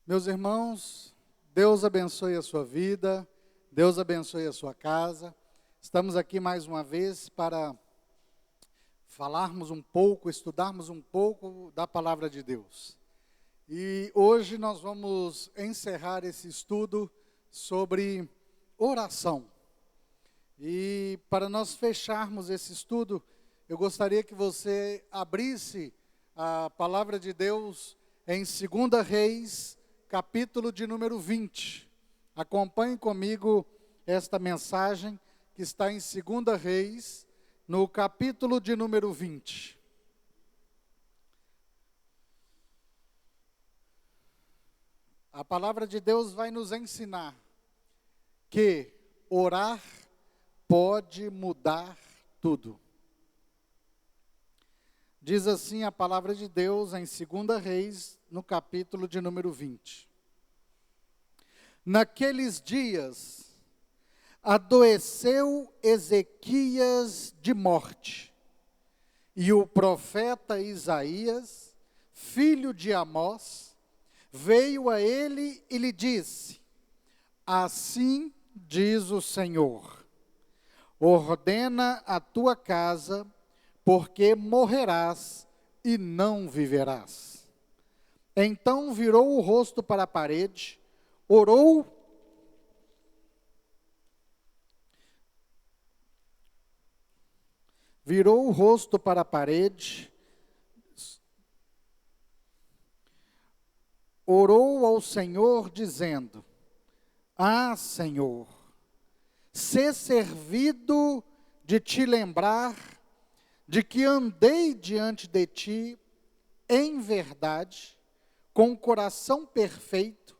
Meus irmãos, Deus abençoe a sua vida, Deus abençoe a sua casa. Estamos aqui mais uma vez para falarmos um pouco, estudarmos um pouco da palavra de Deus. E hoje nós vamos encerrar esse estudo sobre oração. E para nós fecharmos esse estudo, eu gostaria que você abrisse a palavra de Deus em 2 Reis, capítulo de número 20. Acompanhe comigo esta mensagem que está em 2 Reis, no capítulo de número 20. A palavra de Deus vai nos ensinar que orar pode mudar tudo. Diz assim a palavra de Deus em 2 Reis, no capítulo de número 20. Naqueles dias, adoeceu Ezequias de morte, e o profeta Isaías, filho de Amós, veio a ele e lhe disse: assim diz o Senhor, ordena a tua casa, porque morrerás e não viverás. Então virou o rosto para a parede, orou, virou o rosto para a parede, orou ao Senhor dizendo: ah, Senhor, sê servido de te lembrar de que andei diante de ti em verdade, com o coração perfeito,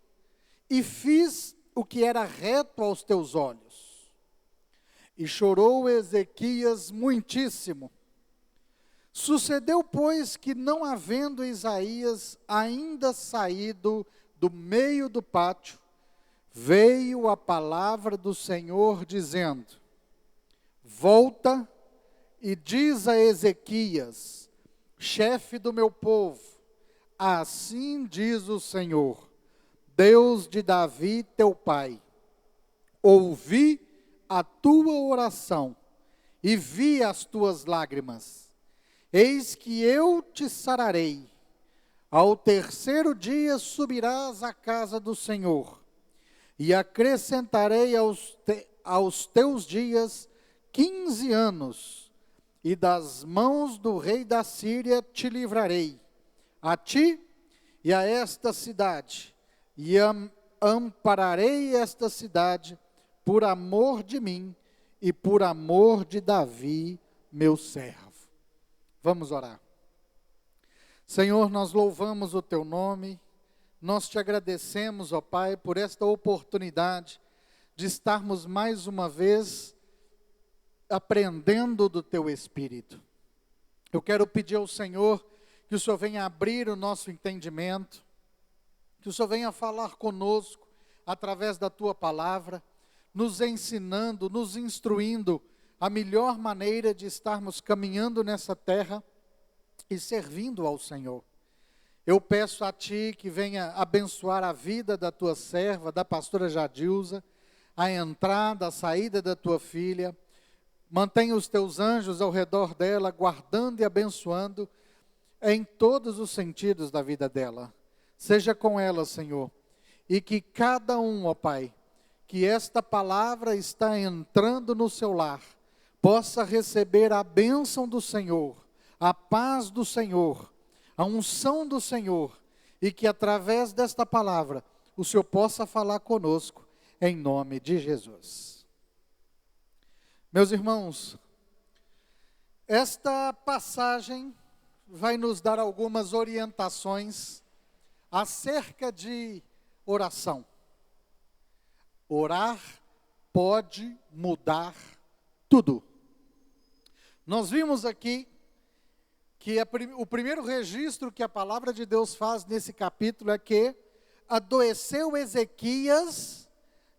e fiz o que era reto aos teus olhos. E chorou Ezequias muitíssimo. Sucedeu, pois, que não havendo Isaías ainda saído do meio do pátio, veio a palavra do Senhor dizendo: volta e diz a Ezequias, chefe do meu povo, assim diz o Senhor, Deus de Davi teu pai, ouvi a tua oração e vi as tuas lágrimas. Eis que eu te sararei. Ao terceiro dia subirás à casa do Senhor, e acrescentarei aos teus dias 15 anos, e das mãos do rei da Síria te livrarei, a ti e a esta cidade, e ampararei esta cidade por amor de mim e por amor de Davi, meu servo. Vamos orar. Senhor, nós louvamos o teu nome, nós te agradecemos, ó Pai, por esta oportunidade de estarmos mais uma vez aprendendo do teu Espírito. Eu quero pedir ao Senhor que o Senhor venha abrir o nosso entendimento, que o Senhor venha falar conosco através da tua palavra, nos ensinando, nos instruindo a melhor maneira de estarmos caminhando nessa terra e servindo ao Senhor. Eu peço a ti que venha abençoar a vida da tua serva, da pastora Jadilza, a entrada, a saída da tua filha. Mantenha os teus anjos ao redor dela, guardando e abençoando em todos os sentidos da vida dela. Seja com ela, Senhor, e que cada um, ó Pai, que esta palavra está entrando no seu lar, possa receber a bênção do Senhor, a paz do Senhor, a unção do Senhor, e que através desta palavra o Senhor possa falar conosco, em nome de Jesus. Meus irmãos, esta passagem vai nos dar algumas orientações acerca de oração. Orar pode mudar tudo. Nós vimos aqui que o primeiro registro que a palavra de Deus faz nesse capítulo é que adoeceu Ezequias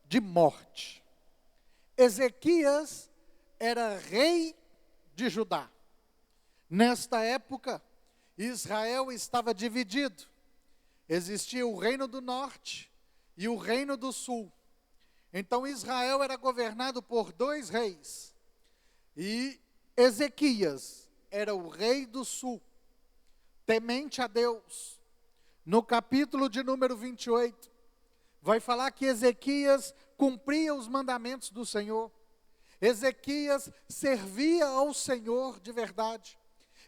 de morte. Ezequias era rei de Judá. Nesta época, Israel estava dividido existia o reino do norte e o reino do sul. Então Israel era governado por 2 reis. E Ezequias era o rei do sul, temente a Deus. No capítulo de número 28, vai falar que Ezequias cumpria os mandamentos do Senhor. Ezequias servia ao Senhor de verdade.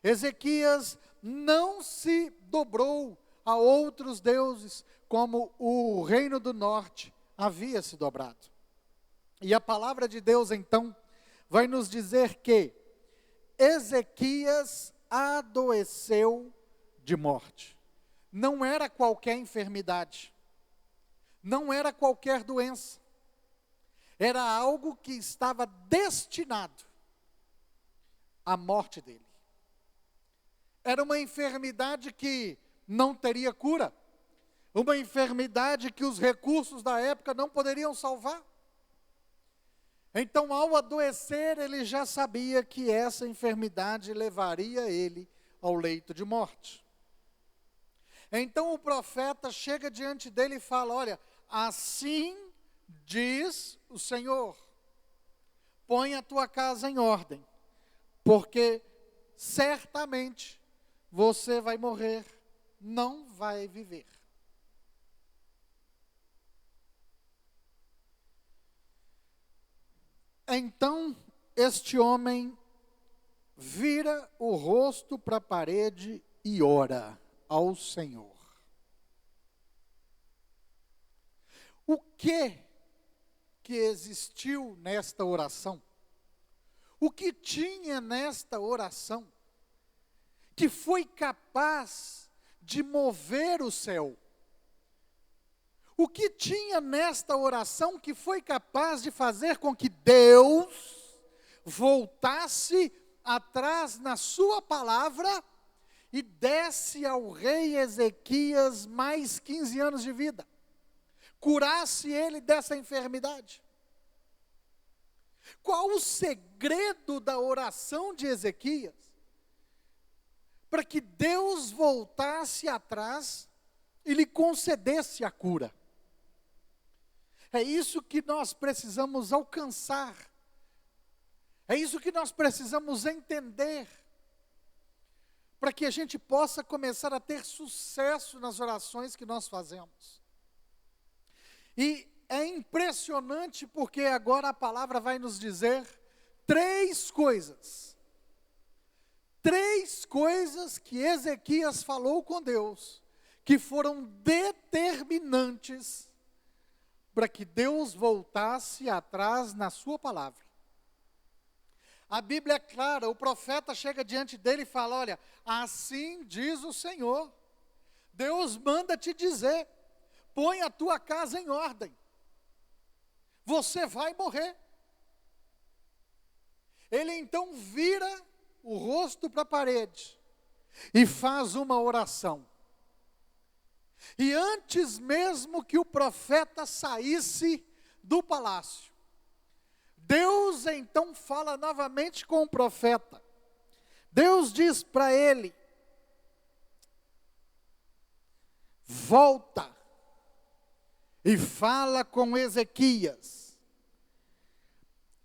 Ezequias não se dobrou a outros deuses, como o reino do norte havia se dobrado. E a palavra de Deus, então, vai nos dizer que Ezequias adoeceu de morte. Não era qualquer enfermidade, não era qualquer doença, era algo que estava destinado à morte dele. Era uma enfermidade que não teria cura, uma enfermidade que os recursos da época não poderiam salvar. Então, ao adoecer, ele já sabia que essa enfermidade levaria ele ao leito de morte. Então o profeta chega diante dele e fala: olha, assim diz o Senhor, põe a tua casa em ordem, porque certamente você vai morrer, não vai viver. Então este homem vira o rosto para a parede e ora ao Senhor. O que existiu nesta oração? O que tinha nesta oração que foi capaz de mover o céu? O que tinha nesta oração que foi capaz de fazer com que Deus voltasse atrás na sua palavra e desse ao rei Ezequias mais 15 anos de vida, curasse ele dessa enfermidade? Qual o segredo da oração de Ezequias para que Deus voltasse atrás e lhe concedesse a cura? É isso que nós precisamos alcançar, é isso que nós precisamos entender, para que a gente possa começar a ter sucesso nas orações que nós fazemos. E é impressionante porque agora a palavra vai nos dizer 3 coisas. 3 coisas que Ezequias falou com Deus, que foram determinantes para que Deus voltasse atrás na sua palavra. A Bíblia é clara, o profeta chega diante dele e fala: olha, assim diz o Senhor, Deus manda te dizer, põe a tua casa em ordem, você vai morrer. Ele então vira o rosto para a parede e faz uma oração. E antes mesmo que o profeta saísse do palácio, Deus então fala novamente com o profeta. Deus diz para ele: volta e fala com Ezequias.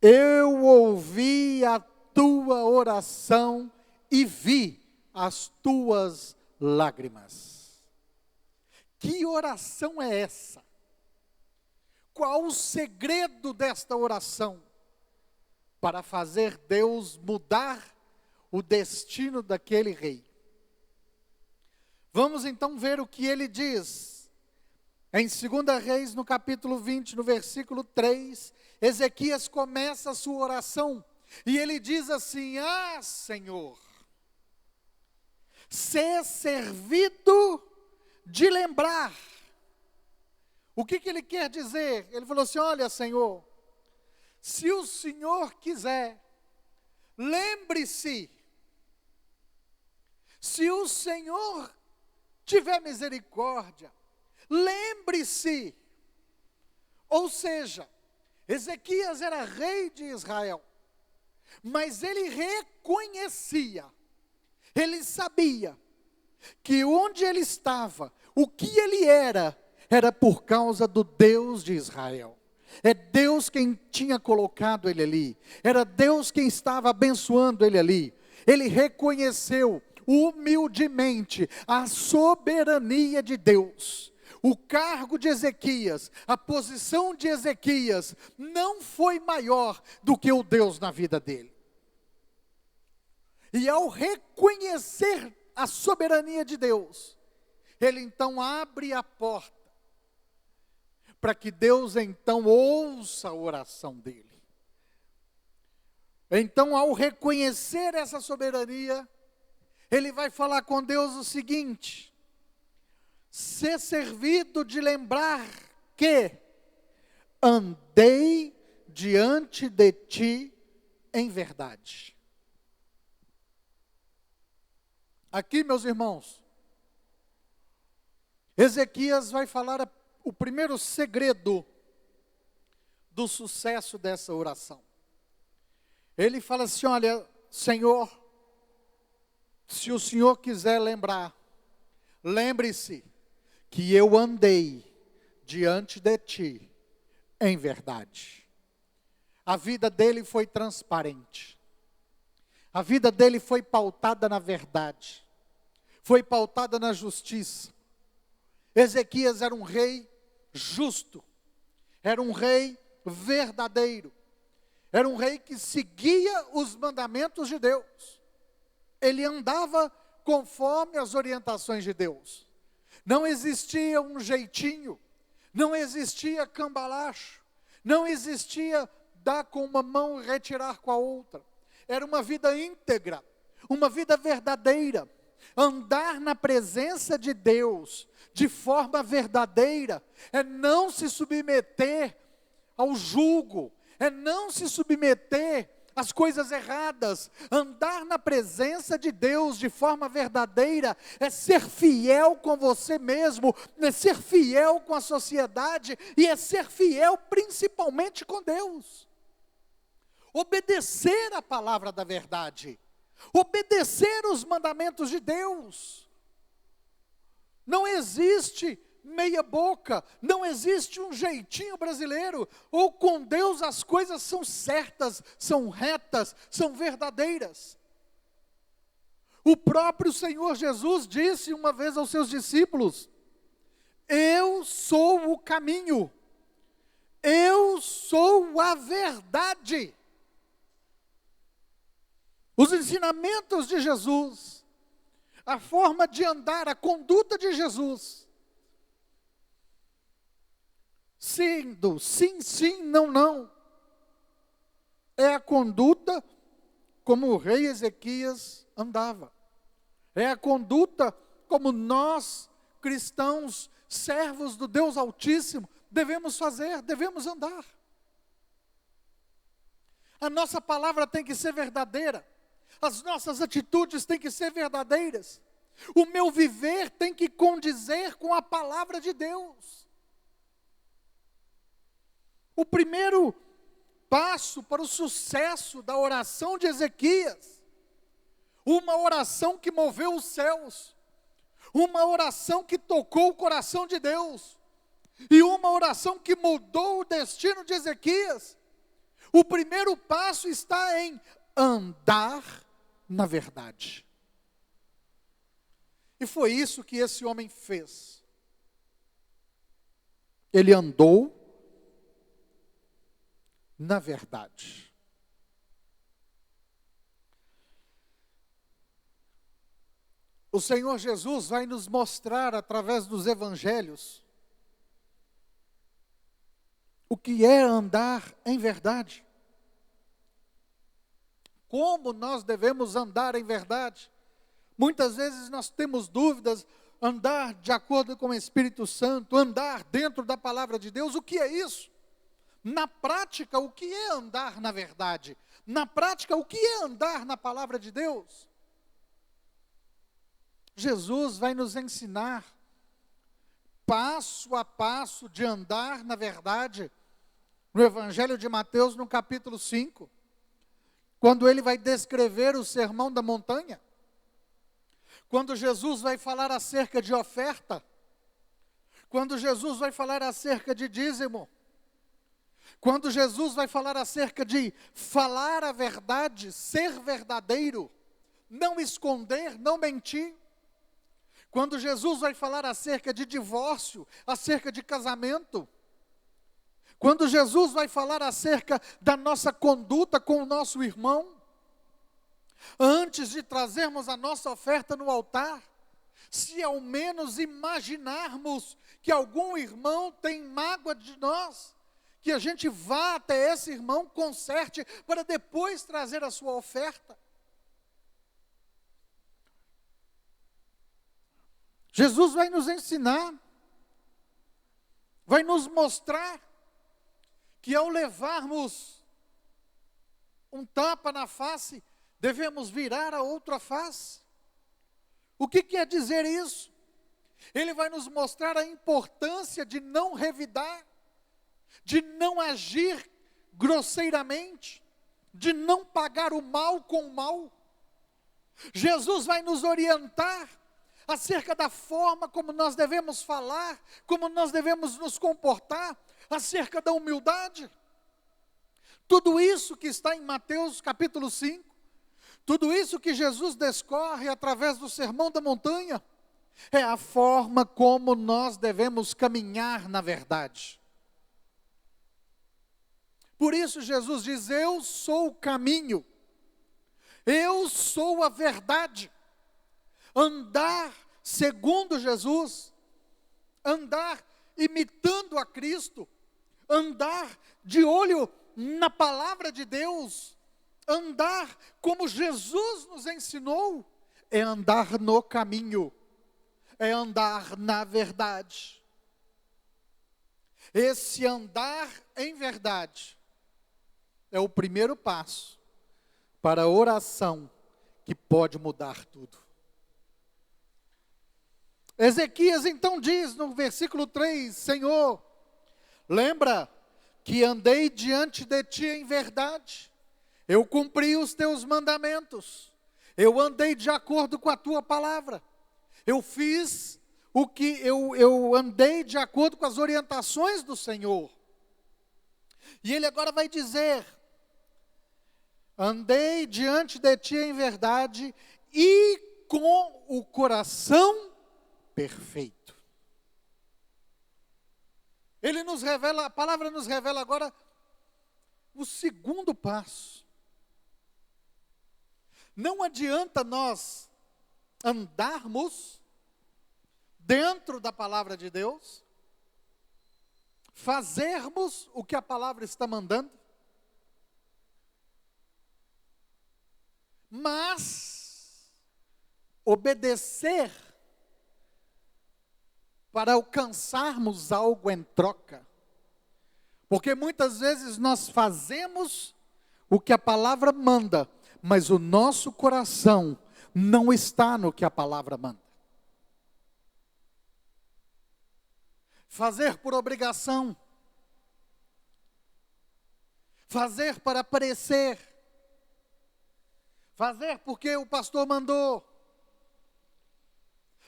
Eu ouvi a tua oração e vi as tuas lágrimas. Que oração é essa? Qual o segredo desta oração para fazer Deus mudar o destino daquele rei? Vamos então ver o que ele diz. Em 2 Reis, no capítulo 20, no versículo 3, Ezequias começa a sua oração e ele diz assim: ah, Senhor, ser servido de lembrar. O que ele quer dizer? Ele falou assim: olha, Senhor, se o Senhor quiser, lembre-se, se o Senhor tiver misericórdia, lembre-se. Ou seja, Ezequias era rei de Israel, mas ele reconhecia, ele sabia que onde ele estava, o que ele era por causa do Deus de Israel. É Deus quem tinha colocado ele ali, era Deus quem estava abençoando ele ali. Ele reconheceu humildemente a soberania de Deus. O cargo de Ezequias, a posição de Ezequias, não foi maior do que o Deus na vida dele. E ao reconhecer a soberania de Deus, ele então abre a porta, para que Deus então ouça a oração dele. Então, ao reconhecer essa soberania, ele vai falar com Deus o seguinte: ser servido de lembrar que andei diante de ti em verdade. Aqui, meus irmãos, Ezequias vai falar o primeiro segredo do sucesso dessa oração. Ele fala assim: olha, Senhor, se o Senhor quiser lembrar, lembre-se que eu andei diante de ti em verdade. A vida dele foi transparente. A vida dele foi pautada na verdade. Foi pautada na justiça. Ezequias era um rei justo. Era um rei verdadeiro. Era um rei que seguia os mandamentos de Deus. Ele andava conforme as orientações de Deus. Não existia um jeitinho, não existia cambalacho, não existia dar com uma mão e retirar com a outra. Era uma vida íntegra, uma vida verdadeira. Andar na presença de Deus de forma verdadeira é não se submeter ao jugo, é não se submeter às coisas erradas. Andar na presença de Deus de forma verdadeira é ser fiel com você mesmo, é ser fiel com a sociedade e é ser fiel principalmente com Deus. Obedecer a palavra da verdade, obedecer os mandamentos de Deus. Não existe meia boca, não existe um jeitinho brasileiro. Ou com Deus as coisas são certas, são retas, são verdadeiras. O próprio Senhor Jesus disse uma vez aos seus discípulos: eu sou o caminho, eu sou a verdade. Os ensinamentos de Jesus, a forma de andar, a conduta de Jesus, sendo sim, sim, não, não, é a conduta como o rei Ezequias andava. É a conduta como nós, cristãos, servos do Deus Altíssimo, devemos fazer, devemos andar. A nossa palavra tem que ser verdadeira. As nossas atitudes têm que ser verdadeiras. O meu viver tem que condizer com a palavra de Deus. O primeiro passo para o sucesso da oração de Ezequias, uma oração que moveu os céus, uma oração que tocou o coração de Deus, e uma oração que mudou o destino de Ezequias. O primeiro passo está em andar na verdade. E foi isso que esse homem fez. Ele andou na verdade. O Senhor Jesus vai nos mostrar através dos evangelhos o que é andar em verdade. Como nós devemos andar em verdade. Muitas vezes nós temos dúvidas, andar de acordo com o Espírito Santo, andar dentro da palavra de Deus, o que é isso? Na prática, o que é andar na verdade? Na prática, o que é andar na palavra de Deus? Jesus vai nos ensinar, passo a passo, de andar na verdade, no Evangelho de Mateus, no capítulo 5. Quando ele vai descrever o sermão da montanha, quando Jesus vai falar acerca de oferta, quando Jesus vai falar acerca de dízimo, quando Jesus vai falar acerca de falar a verdade, ser verdadeiro, não esconder, não mentir, quando Jesus vai falar acerca de divórcio, acerca de casamento, quando Jesus vai falar acerca da nossa conduta com o nosso irmão, antes de trazermos a nossa oferta no altar, se ao menos imaginarmos que algum irmão tem mágoa de nós, que a gente vá até esse irmão, conserte, para depois trazer a sua oferta. Jesus vai nos ensinar, vai nos mostrar, que ao levarmos um tapa na face, devemos virar a outra face. O que quer dizer isso? Ele vai nos mostrar a importância de não revidar, de não agir grosseiramente, de não pagar o mal com o mal. Jesus vai nos orientar acerca da forma como nós devemos falar, como nós devemos nos comportar, acerca da humildade. Tudo isso que está em Mateus capítulo 5, tudo isso que Jesus discorre através do Sermão da Montanha, é a forma como nós devemos caminhar na verdade. Por isso Jesus diz: eu sou o caminho, eu sou a verdade. Andar segundo Jesus, andar imitando a Cristo, andar de olho na palavra de Deus, andar como Jesus nos ensinou, é andar no caminho, é andar na verdade. Esse andar em verdade é o primeiro passo para a oração que pode mudar tudo. Ezequias então diz no versículo 3, Senhor, lembra que andei diante de ti em verdade, eu cumpri os teus mandamentos, eu andei de acordo com a tua palavra, eu fiz o que eu andei de acordo com as orientações do Senhor. E ele agora vai dizer, andei diante de ti em verdade e com o coração perfeito. Ele nos revela, a palavra nos revela agora o segundo passo. Não adianta nós andarmos dentro da palavra de Deus, fazermos o que a palavra está mandando, mas obedecer para alcançarmos algo em troca. Porque muitas vezes nós fazemos o que a palavra manda, mas o nosso coração não está no que a palavra manda. Fazer por obrigação, fazer para aparecer, fazer porque o pastor mandou,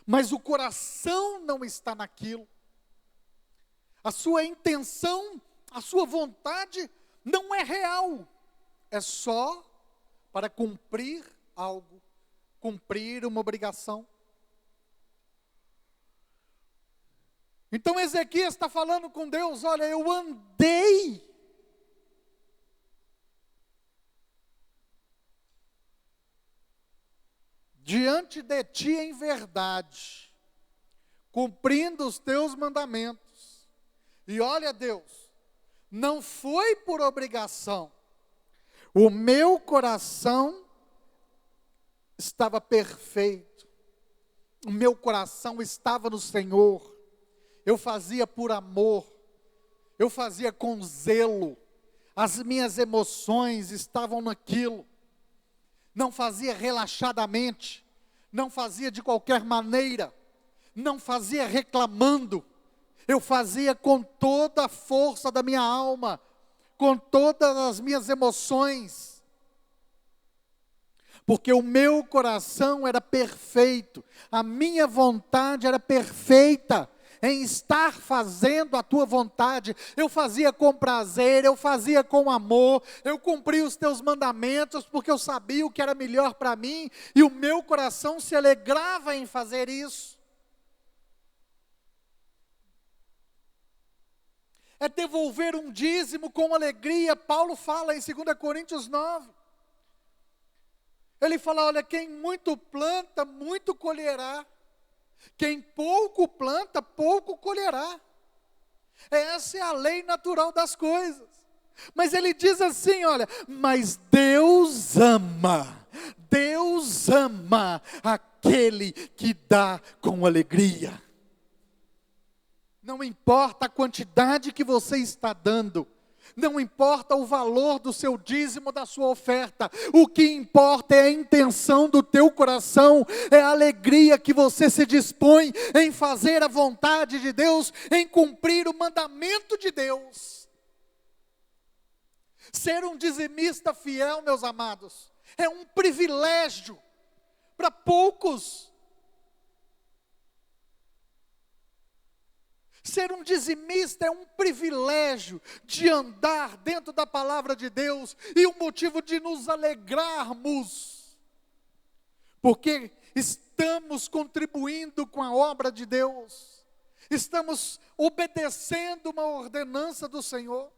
mas o coração não está naquilo, a sua intenção, a sua vontade não é real, é só para cumprir algo, cumprir uma obrigação. Então Ezequias está falando com Deus, olha, eu andei diante de ti em verdade, cumprindo os teus mandamentos, e olha Deus, não foi por obrigação, o meu coração estava perfeito, o meu coração estava no Senhor, eu fazia por amor, eu fazia com zelo, as minhas emoções estavam naquilo, não fazia relaxadamente, não fazia de qualquer maneira, não fazia reclamando, eu fazia com toda a força da minha alma, com todas as minhas emoções, porque o meu coração era perfeito, a minha vontade era perfeita, em estar fazendo a tua vontade. Eu fazia com prazer, eu fazia com amor, eu cumpria os teus mandamentos, porque eu sabia o que era melhor para mim, e o meu coração se alegrava em fazer isso. É devolver um dízimo com alegria. Paulo fala em 2 Coríntios 9. Ele fala, olha, quem muito planta, muito colherá. Quem pouco planta, pouco colherá. Essa é a lei natural das coisas. Mas ele diz assim, olha, mas Deus ama aquele que dá com alegria. Não importa a quantidade que você está dando, não importa o valor do seu dízimo, da sua oferta, o que importa é a intenção do teu coração, é a alegria que você se dispõe em fazer a vontade de Deus, em cumprir o mandamento de Deus. Ser um dizimista fiel, meus amados, é um privilégio para poucos. Ser um dizimista é um privilégio de andar dentro da palavra de Deus e um motivo de nos alegrarmos, porque estamos contribuindo com a obra de Deus, estamos obedecendo uma ordenança do Senhor.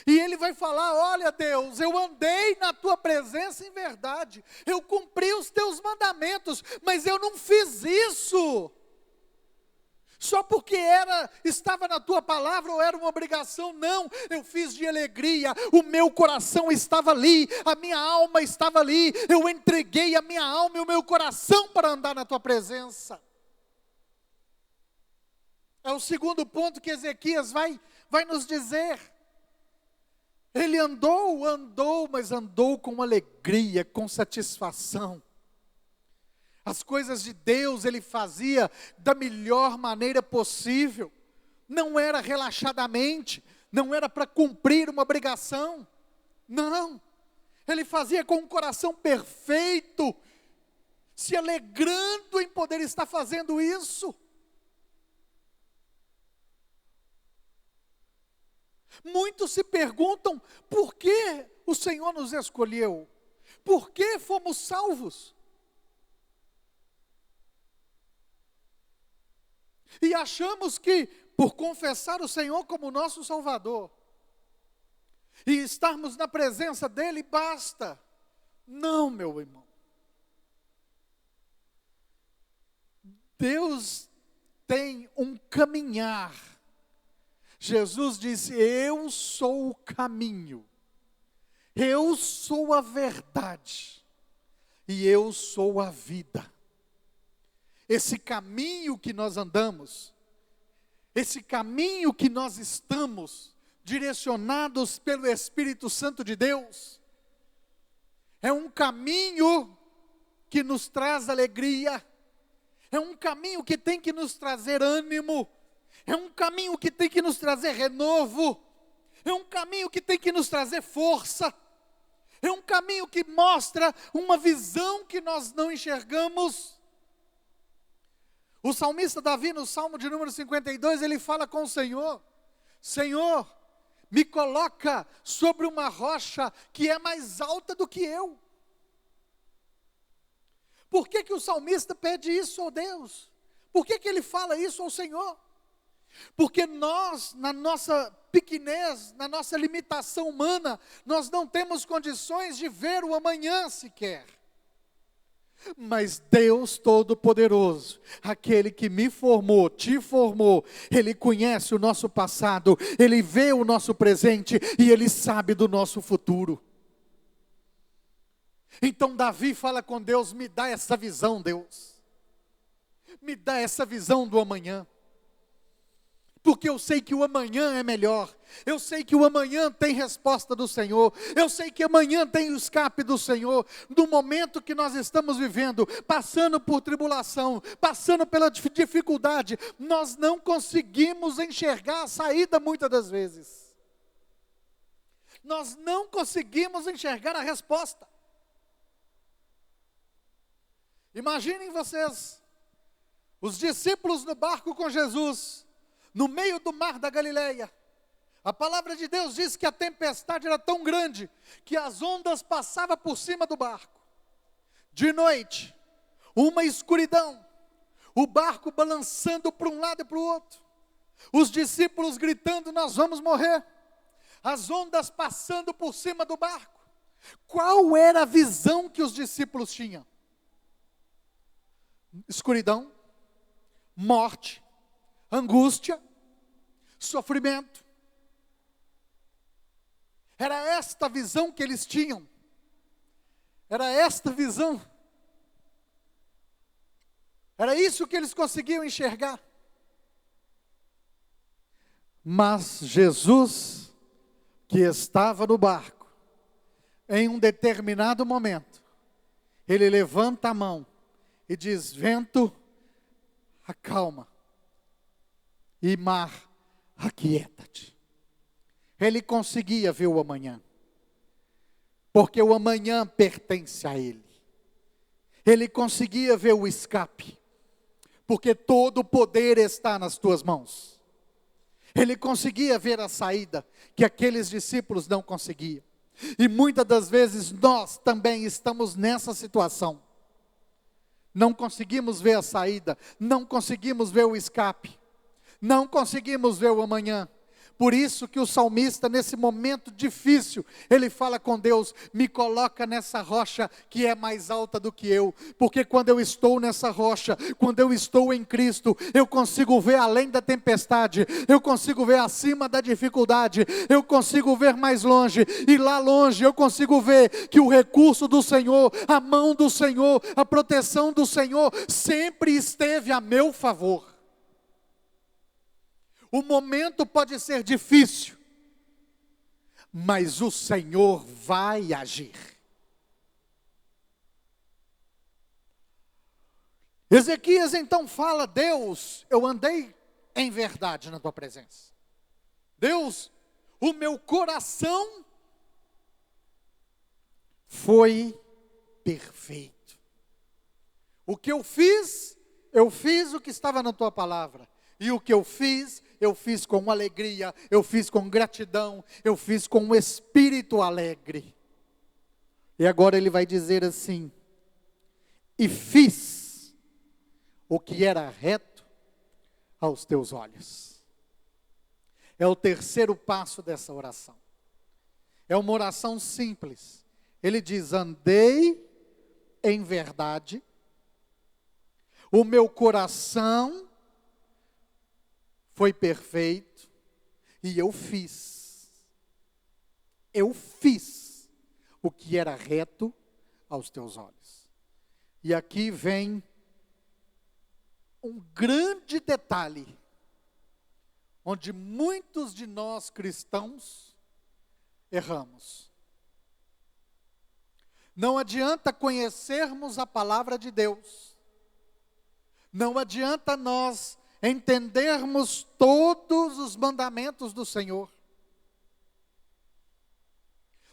E ele vai falar, olha Deus, eu andei na tua presença em verdade, eu cumpri os teus mandamentos, mas eu não fiz isso só porque estava na tua palavra ou era uma obrigação. Não, eu fiz de alegria, o meu coração estava ali, a minha alma estava ali, eu entreguei a minha alma e o meu coração para andar na tua presença. É o segundo ponto que Ezequias vai nos dizer. Ele andou, mas andou com alegria, com satisfação. As coisas de Deus ele fazia da melhor maneira possível. Não era relaxadamente, não era para cumprir uma obrigação. Não, ele fazia com um coração perfeito, se alegrando em poder estar fazendo isso. Muitos se perguntam, por que o Senhor nos escolheu? Por que fomos salvos? E achamos que, por confessar o Senhor como nosso Salvador, e estarmos na presença dEle, basta. Não, meu irmão. Deus tem um caminhar. Jesus disse, eu sou o caminho, eu sou a verdade, e eu sou a vida. Esse caminho que nós andamos, esse caminho que nós estamos direcionados pelo Espírito Santo de Deus, é um caminho que nos traz alegria, é um caminho que tem que nos trazer ânimo, é um caminho que tem que nos trazer renovo, é um caminho que tem que nos trazer força, é um caminho que mostra uma visão que nós não enxergamos. O salmista Davi, no Salmo de número 52, ele fala com o Senhor, Senhor, me coloca sobre uma rocha que é mais alta do que eu. Por que o salmista pede isso ao Deus? Por que ele fala isso ao Senhor? Porque nós, na nossa pequenez, na nossa limitação humana, nós não temos condições de ver o amanhã sequer. Mas Deus Todo-Poderoso, aquele que me formou, te formou, Ele conhece o nosso passado, Ele vê o nosso presente e Ele sabe do nosso futuro. Então Davi fala com Deus, me dá essa visão, Deus. Me dá essa visão do amanhã. Porque eu sei que o amanhã é melhor, eu sei que o amanhã tem resposta do Senhor, eu sei que amanhã tem o escape do Senhor. No momento que nós estamos vivendo, passando por tribulação, passando pela dificuldade, nós não conseguimos enxergar a saída muitas das vezes. Nós não conseguimos enxergar a resposta. Imaginem vocês, os discípulos no barco com Jesus, no meio do mar da Galileia. A palavra de Deus diz que a tempestade era tão grande, que as ondas passavam por cima do barco. De noite, uma escuridão, o barco balançando para um lado e para o outro. Os discípulos gritando, nós vamos morrer. As ondas passando por cima do barco. Qual era a visão que os discípulos tinham? Escuridão, morte, angústia, sofrimento. Era esta visão que eles tinham. Era esta visão. Era isso que eles conseguiam enxergar. Mas Jesus, que estava no barco, em um determinado momento, ele levanta a mão e diz: vento, acalma, e mar, aquieta-te. Ele conseguia ver o amanhã, porque o amanhã pertence a ele. Ele conseguia ver o escape, porque todo o poder está nas tuas mãos. Ele conseguia ver a saída, que aqueles discípulos não conseguiam. E muitas das vezes nós também estamos nessa situação. Não conseguimos ver a saída, não conseguimos ver o escape, não conseguimos ver o amanhã. Por isso que o salmista, nesse momento difícil, ele fala com Deus: me coloca nessa rocha que é mais alta do que eu. Porque quando eu estou nessa rocha, quando eu estou em Cristo, eu consigo ver além da tempestade, eu consigo ver acima da dificuldade, eu consigo ver mais longe, e lá longe eu consigo ver que o recurso do Senhor, a mão do Senhor, a proteção do Senhor, sempre esteve a meu favor. O momento pode ser difícil, mas o Senhor vai agir. Ezequias então fala: Deus, eu andei em verdade na tua presença. Deus, o meu coração foi perfeito. O que eu fiz o que estava na tua palavra. E o que eu fiz com alegria, eu fiz com gratidão, eu fiz com um espírito alegre. E agora ele vai dizer assim: e fiz o que era reto aos teus olhos. É o terceiro passo dessa oração. É uma oração simples. Ele diz: andei em verdade, o meu coração foi perfeito, e eu fiz o que era reto aos teus olhos. E aqui vem um grande detalhe, onde muitos de nós cristãos erramos. Não adianta conhecermos a palavra de Deus, não adianta nós entendermos todos os mandamentos do Senhor,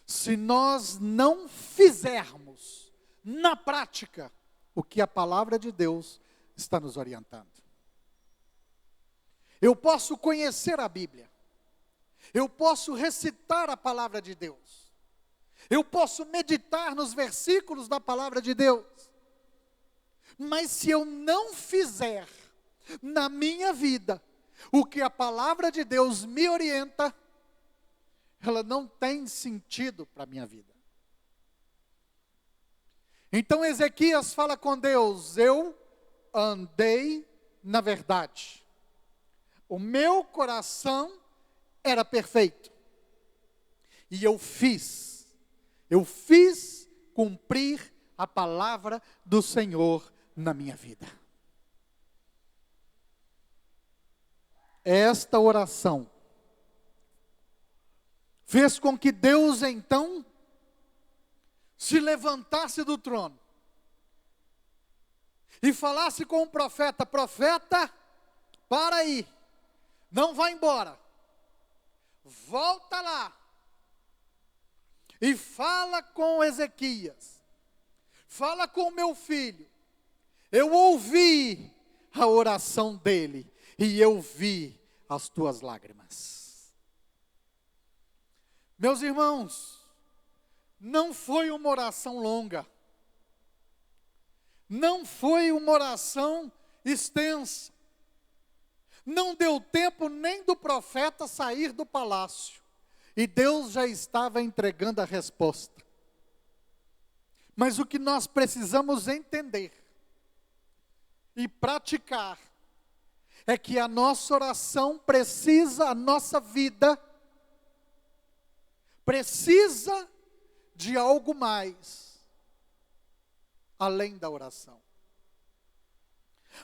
se nós não fizermos na prática o que a palavra de Deus está nos orientando. Eu posso conhecer a Bíblia, eu posso recitar a palavra de Deus, eu posso meditar nos versículos da palavra de Deus, mas se eu não fizer na minha vida o que a palavra de Deus me orienta, ela não tem sentido para a minha vida. Então Ezequias fala com Deus: eu andei na verdade, o meu coração era perfeito, e eu fiz cumprir a palavra do Senhor na minha vida. Esta oração fez com que Deus então se levantasse do trono e falasse com o profeta: profeta, para aí, não vá embora, volta lá, e fala com Ezequias, fala com meu filho. Eu ouvi a oração dele e eu vi as tuas lágrimas. Meus irmãos, não foi uma oração longa, não foi uma oração extensa, não deu tempo nem do profeta sair do palácio, e Deus já estava entregando a resposta. Mas o que nós precisamos entender e praticar é que a nossa oração precisa, a nossa vida precisa de algo mais, além da oração.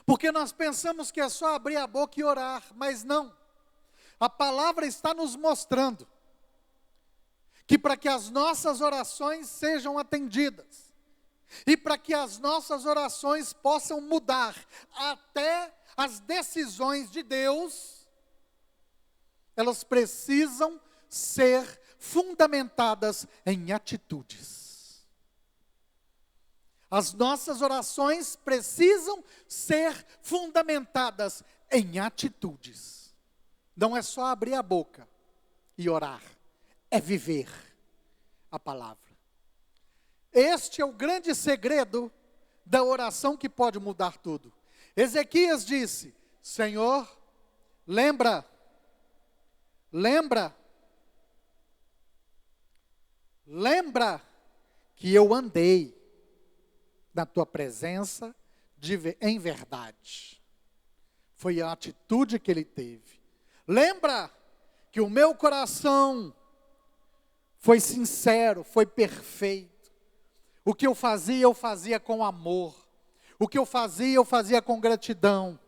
Porque nós pensamos que é só abrir a boca e orar, mas não. A palavra está nos mostrando que para que as nossas orações sejam atendidas, e para que as nossas orações possam mudar até as decisões de Deus, elas precisam ser fundamentadas em atitudes. As nossas orações precisam ser fundamentadas em atitudes. Não é só abrir a boca e orar, é viver a palavra. Este é o grande segredo da oração que pode mudar tudo. Ezequias disse: Senhor, lembra que eu andei na tua presença em verdade. Foi a atitude que ele teve. Lembra que o meu coração foi sincero, foi perfeito. O que eu fazia com amor. O que eu fazia com gratidão.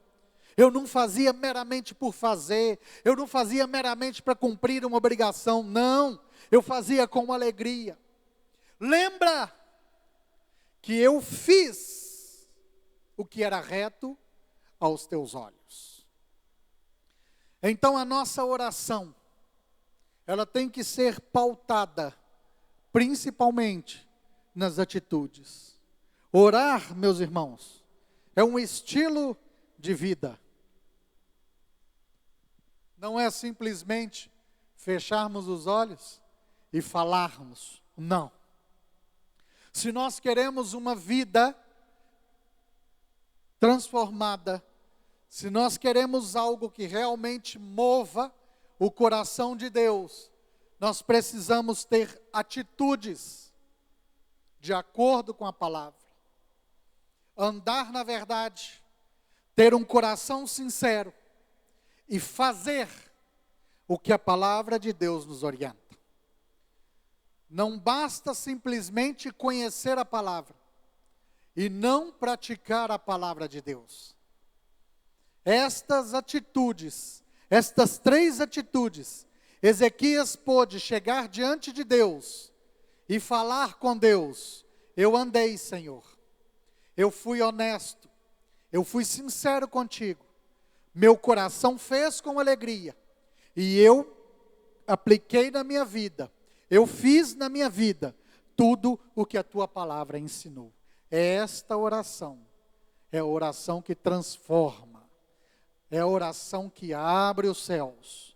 Eu não fazia meramente por fazer. Eu não fazia meramente para cumprir uma obrigação. Não, eu fazia com alegria. Lembra que eu fiz o que era reto aos teus olhos. Então a nossa oração, ela tem que ser pautada, principalmente nas atitudes. Orar, meus irmãos, é um estilo de vida. Não é simplesmente fecharmos os olhos e falarmos. Não. Se nós queremos uma vida transformada, se nós queremos algo que realmente mova o coração de Deus, nós precisamos ter atitudes de acordo com a palavra. Andar na verdade, ter um coração sincero e fazer o que a palavra de Deus nos orienta. Não basta simplesmente conhecer a palavra e não praticar a palavra de Deus. Estas atitudes, estas 3 atitudes, Ezequias pôde chegar diante de Deus e falar com Deus: eu andei, Senhor, eu fui honesto, eu fui sincero contigo, meu coração fez com alegria, e eu apliquei na minha vida, eu fiz na minha vida tudo o que a tua palavra ensinou. Esta oração é a oração que transforma, é a oração que abre os céus,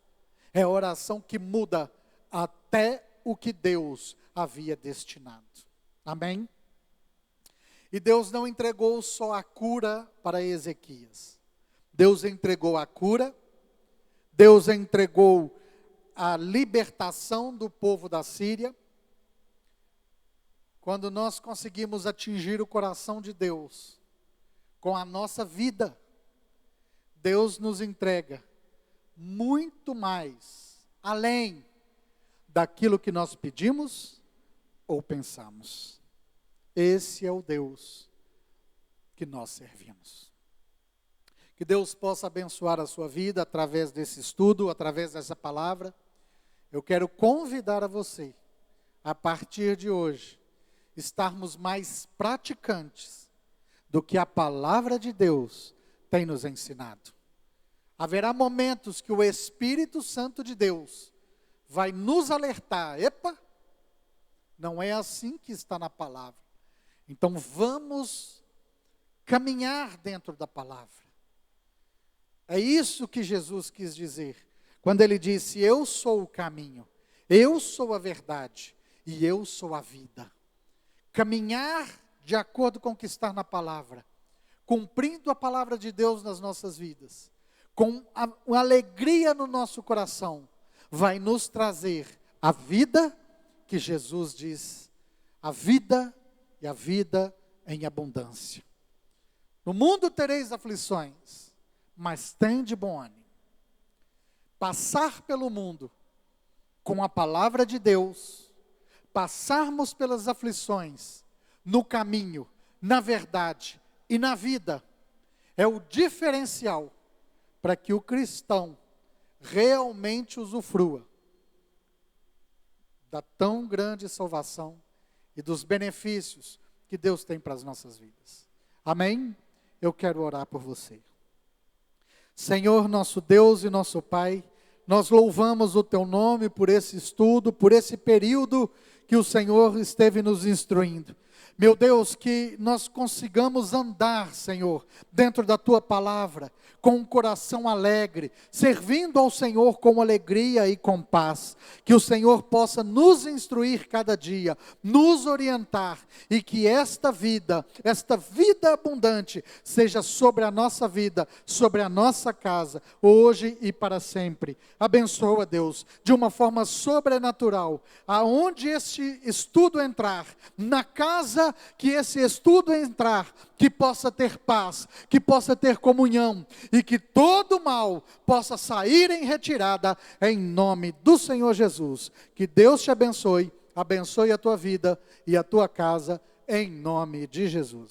é a oração que muda até o que Deus havia destinado. Amém? E Deus não entregou só a cura para Ezequias. Deus entregou a cura, Deus entregou a libertação do povo da Síria. Quando nós conseguimos atingir o coração de Deus com a nossa vida, Deus nos entrega muito mais, além daquilo que nós pedimos ou pensamos. Esse é o Deus que nós servimos. Que Deus possa abençoar a sua vida através desse estudo, através dessa palavra. Eu quero convidar a você, a partir de hoje, estarmos mais praticantes do que a palavra de Deus tem nos ensinado. Haverá momentos que o Espírito Santo de Deus vai nos alertar: epa, Não é assim que está na palavra. Então vamos caminhar dentro da palavra. É isso que Jesus quis dizer, quando ele disse: eu sou o caminho, eu sou a verdade e eu sou a vida. Caminhar de acordo com o que está na palavra, cumprindo a palavra de Deus nas nossas vidas, com a alegria no nosso coração, vai nos trazer a vida que Jesus diz, a vida e a vida em abundância. No mundo tereis aflições, mas tende bom ânimo. Passar pelo mundo com a palavra de Deus, passarmos pelas aflições, no caminho, na verdade e na vida, é o diferencial para que o cristão realmente usufrua da tão grande salvação e dos benefícios que Deus tem para as nossas vidas. Amém? Eu quero orar por você. Senhor, nosso Deus e nosso Pai, nós louvamos o Teu nome por esse estudo, por esse período que o Senhor esteve nos instruindo. Meu Deus, que nós consigamos andar, Senhor, dentro da Tua palavra, com um coração alegre, servindo ao Senhor com alegria e com paz. Que o Senhor possa nos instruir cada dia, nos orientar, e que esta vida abundante, seja sobre a nossa vida, sobre a nossa casa, hoje e para sempre. Abençoa, Deus, de uma forma sobrenatural, aonde este estudo entrar, na casa que esse estudo entrar, que possa ter paz, que possa ter comunhão, e que todo mal possa sair em retirada, em nome do Senhor Jesus. Que Deus te abençoe a tua vida e a tua casa, em nome de Jesus.